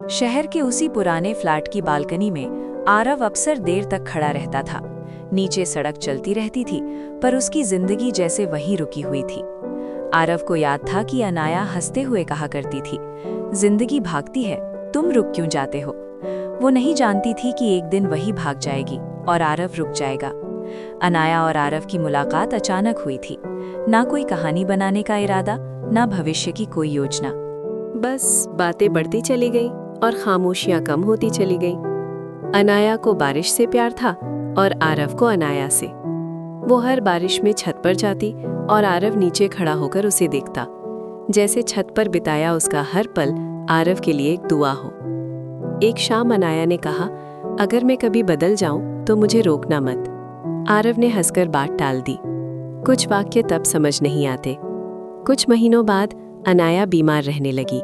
शहर के उसी पुराने फ्लैट की बालकनी में आरव अक्सर देर तक खड़ा रहता था। नीचे सड़क चलती रहती थी, पर उसकी जिंदगी जैसे वहीं रुकी हुई थी। आरव को याद था कि अनाया हंसते हुए कहा करती थी, जिंदगी भागती है, तुम रुक क्यों जाते हो। वो नहीं जानती थी कि एक दिन वही भाग जाएगी और आरव रुक जाएगा। अनाया और आरव की मुलाकात अचानक हुई थी। ना कोई कहानी बनाने का इरादा, ना भविष्य की कोई योजना। बस बातें बढ़ती चली गई और खामोशियां कम होती चली गई। अनाया को बारिश से प्यार था और आरव को अनाया से। वो हर बारिश में छत पर जाती और आरव नीचे खड़ा होकर उसे देखता, जैसे छत पर बिताया उसका हर पल आरव के लिए एक दुआ हो। एक शाम अनाया ने कहा, अगर मैं कभी बदल जाऊं तो मुझे रोकना मत। आरव ने हंसकर बात टाल दी। कुछ वाक्य तब समझ नहीं आते। कुछ महीनों बाद अनाया बीमार रहने लगी।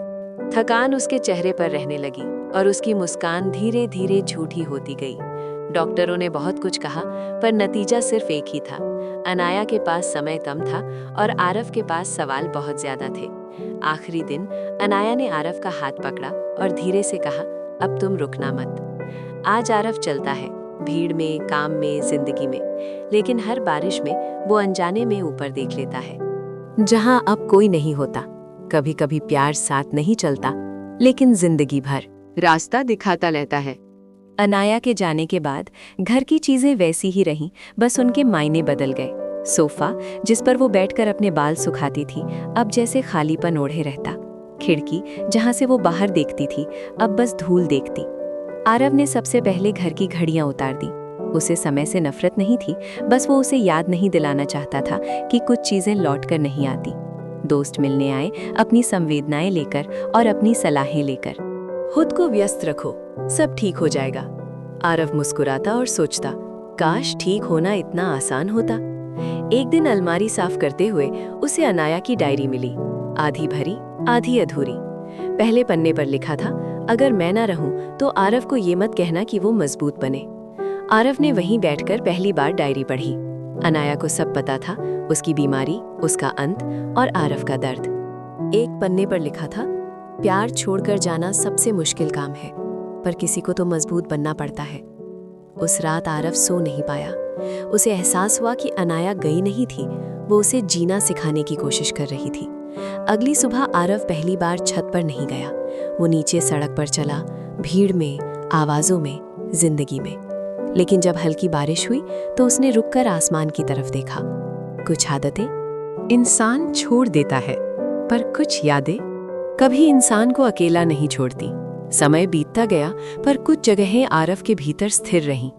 थकान उसके चेहरे पर रहने लगी और उसकी मुस्कान धीरे धीरे झूठी होती गई। डॉक्टरों ने बहुत कुछ कहा, पर नतीजा सिर्फ एक ही था। अनाया के पास समय कम था और आरव के पास सवाल बहुत ज्यादा थे। आखिरी दिन अनाया ने आरव का हाथ पकड़ा और धीरे से कहा, अब तुम रुकना मत। आज आरव चलता है, भीड़ में, काम में, जिंदगी में, लेकिन हर बारिश में वो अनजाने में ऊपर देख लेता है, जहां अब कोई नहीं होता। कभी कभी प्यार साथ नहीं चलता, लेकिन जिंदगी भर रास्ता दिखाता रहता है। अनाया के जाने के बाद घर की चीजें वैसी ही रहीं, बस उनके मायने बदल गए। सोफा जिस पर वो बैठकर अपने बाल सुखाती थी, अब जैसे खालीपन ओढ़े रहता। खिड़की जहां से वो बाहर देखती थी, अब बस धूल देखती। आरव ने सबसे पहले घर की घड़ियां उतार दी। उसे समय से नफरत नहीं थी, बस वो उसे याद नहीं दिलाना चाहता था कि कुछ चीजें लौट कर नहीं आती। दोस्त मिलने आए, अपनी संवेदनाएं लेकर और अपनी सलाहें लेकर। खुद को व्यस्त रखो, सब ठीक हो जाएगा। आरव मुस्कुराता और सोचता, काश ठीक होना इतना आसान होता। एक दिन अलमारी साफ करते हुए उसे अनाया की डायरी मिली, आधी भरी आधी अधूरी। पहले पन्ने पर लिखा था, अगर मैं ना रहूं तो आरव को ये मत कहना कि वो मजबूत बने। आरव ने वहीं बैठकर पहली बार डायरी पढ़ी। अनाया को सब पता था, उसकी बीमारी, उसका अंत और आरव का दर्द। एक पन्ने पर लिखा था, प्यार छोड़कर जाना सबसे मुश्किल काम है, पर किसी को तो मजबूत बनना पड़ता है। उस रात आरव सो नहीं पाया। उसे एहसास हुआ कि अनाया गई नहीं थी, वो उसे जीना सिखाने की कोशिश कर रही थी। अगली सुबह आरव पहली बार छत पर नहीं गया। वो नीचे सड़क पर चला, भीड़ में, आवाजों में, जिंदगी में। लेकिन जब हल्की बारिश हुई तो उसने रुककर आसमान की तरफ देखा। कुछ आदतें इंसान छोड़ देता है, पर कुछ यादें कभी इंसान को अकेला नहीं छोड़ती। समय बीतता गया, पर कुछ जगहें आरव के भीतर स्थिर रहीं।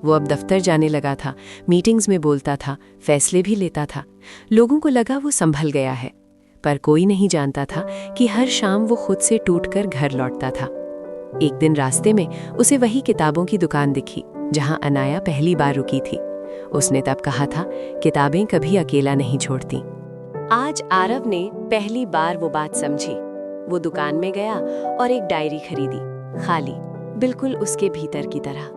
वो अब दफ्तर जाने लगा था, मीटिंग्स में बोलता था, फैसले भी लेता था। लोगों को लगा वो संभल गया है, पर कोई नहीं जानता था कि हर शाम वो खुद से टूटकर घर लौटता था। एक दिन रास्ते में उसे वही किताबों की दुकान दिखी जहां अनाया पहली बार रुकी थी। उसने तब कहा था, किताबें कभी अकेला नहीं छोड़ती। आज आरव ने पहली बार वो बात समझी। वो दुकान में गया और एक डायरी खरीदी, खाली, बिल्कुल उसके भीतर की तरह।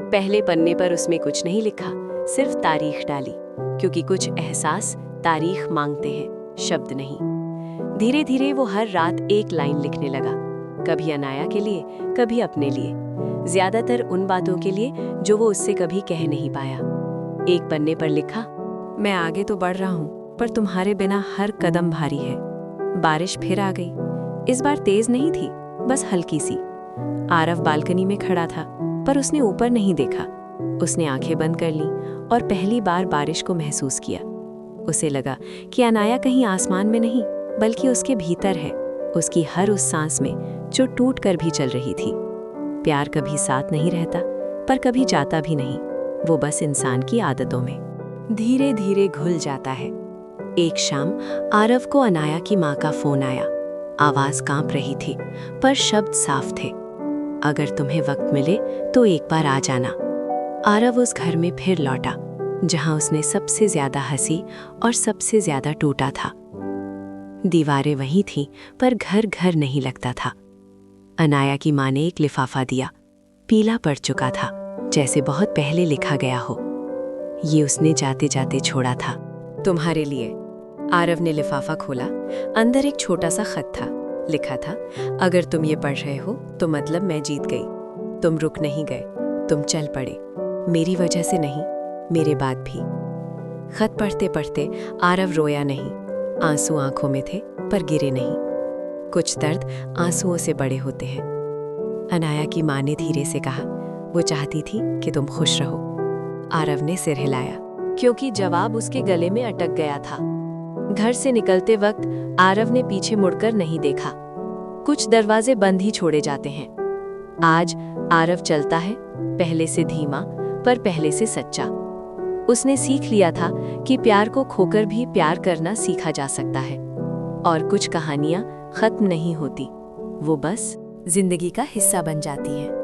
पहले पन्ने पर उसमें कुछ नहीं लिखा, सिर्फ तारीख डाली, क्योंकि कुछ एहसास तारीख मांगते हैं, शब्द नहीं। धीरे धीरे वो हर रात एक लाइन लिखने लगा, कभी अनाया के लिए, कभी अपने लिए, ज्यादातर उन बातों के लिए जो वो उससे कभी कह नहीं पाया। एक पन्ने पर लिखा, मैं आगे तो बढ़ रहा हूँ, पर तुम्हारे बिना हर कदम भारी है। बारिश फिर आ गई। इस बार तेज नहीं थी, बस हल्की सी। आरव बालकनी में खड़ा था, पर उसने ऊपर नहीं देखा। उसने आंखें बंद कर लीं और पहली बार बारिश को महसूस किया। उसे लगा कि अनाया कहीं आसमान में नहीं, बल्कि उसके भीतर है, उसकी हर उस सांस में जो टूट कर भी चल रही थी। प्यार कभी साथ नहीं रहता, पर कभी जाता भी नहीं। वो बस इंसान की आदतों में धीरे धीरे घुल जाता है। एक शाम आरव को अनाया की माँ का फोन आया। आवाज कांप रही थी, पर शब्द साफ थे, अगर तुम्हें वक्त मिले तो एक बार आ जाना। आरव उस घर में फिर लौटा, जहां उसने सबसे ज्यादा हंसी और सबसे ज्यादा टूटा था। दीवारें वही थीं, पर घर घर नहीं लगता था। अनाया की माँ ने एक लिफाफा दिया, पीला पड़ चुका था, जैसे बहुत पहले लिखा गया हो। ये उसने जाते जाते छोड़ा था, तुम्हारे लिए। आरव ने लिफाफा खोला। अंदर एक छोटा सा खत था, लिखा था, अगर तुम ये पढ़ रहे हो तो मतलब मैं जीत गई। तुम रुक नहीं गए, तुम चल पड़े, मेरी वजह से नहीं, मेरे बाद भी। खत पढ़ते पढ़ते आरव रोया नहीं, आंसू आंखों में थे पर गिरे नहीं। कुछ दर्द आंसुओं से बड़े होते हैं। अनाया की माँ ने धीरे से कहा, वो चाहती थी कि तुम खुश रहो। आरव ने सिर हिलाया, क्योंकि जवाब उसके गले में अटक गया था। घर से निकलते वक्त आरव ने पीछे मुड़कर नहीं देखा। कुछ दरवाजे बंद ही छोड़े जाते हैं। आज आरव चलता है, पहले से धीमा पर पहले से सच्चा। उसने सीख लिया था कि प्यार को खोकर भी प्यार करना सीखा जा सकता है। और कुछ कहानियां खत्म नहीं होती, वो बस जिंदगी का हिस्सा बन जाती हैं।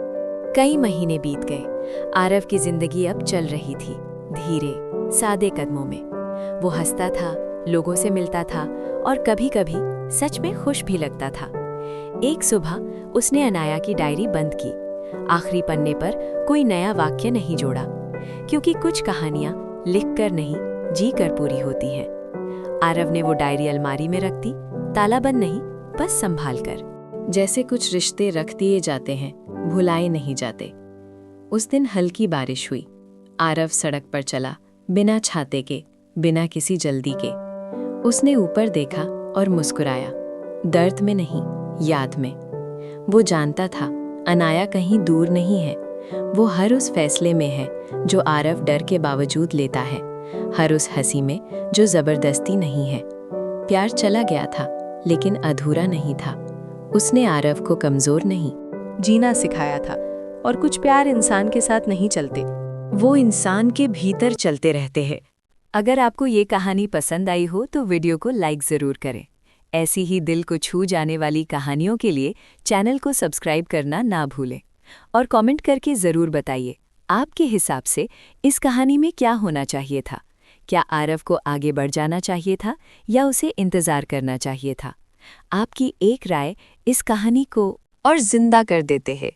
कई महीने बीत गए। आरव की जिंदगी अब चल रही थी, धीरे सादे कदमों में। वो हंसता था, लोगों से मिलता था और कभी-कभी सच में खुश भी लगता था। एक सुबह उसने अनाया की डायरी बंद की। आखिरी पन्ने पर कोई नया वाक्य नहीं जोड़ा, क्योंकि कुछ कहानियां लिखकर नहीं, जी कर पूरी होती हैं। आरव ने वो डायरी अलमारी में रख दी, ताला बंद नहीं, बस संभाल कर। जैसे कुछ रिश्ते रख दिए जाते हैं, भुलाए नहीं जाते। उस दिन हल्की बारिश हुई। आरव सड़क पर चला, बिना छाते के, बिना किसी जल्दी के। उसने ऊपर देखा और मुस्कुराया, दर्द में नहीं, याद में। वो जानता था अनाया कहीं दूर नहीं है। वो हर उस फैसले में है जो आरव डर के बावजूद लेता है, हर उस हंसी में जो जबरदस्ती नहीं है। प्यार चला गया था, लेकिन अधूरा नहीं था। उसने आरव को कमजोर नहीं, जीना सिखाया था। और कुछ प्यार इंसान के साथ नहीं चलते, वो इंसान के भीतर चलते रहते हैं। अगर आपको ये कहानी पसंद आई हो तो वीडियो को लाइक ज़रूर करें। ऐसी ही दिल को छू जाने वाली कहानियों के लिए चैनल को सब्सक्राइब करना ना भूलें। और कमेंट करके ज़रूर बताइए, आपके हिसाब से इस कहानी में क्या होना चाहिए था। क्या आरव को आगे बढ़ जाना चाहिए था या उसे इंतज़ार करना चाहिए था? आपकी एक राय इस कहानी को और जिंदा कर देते हैं।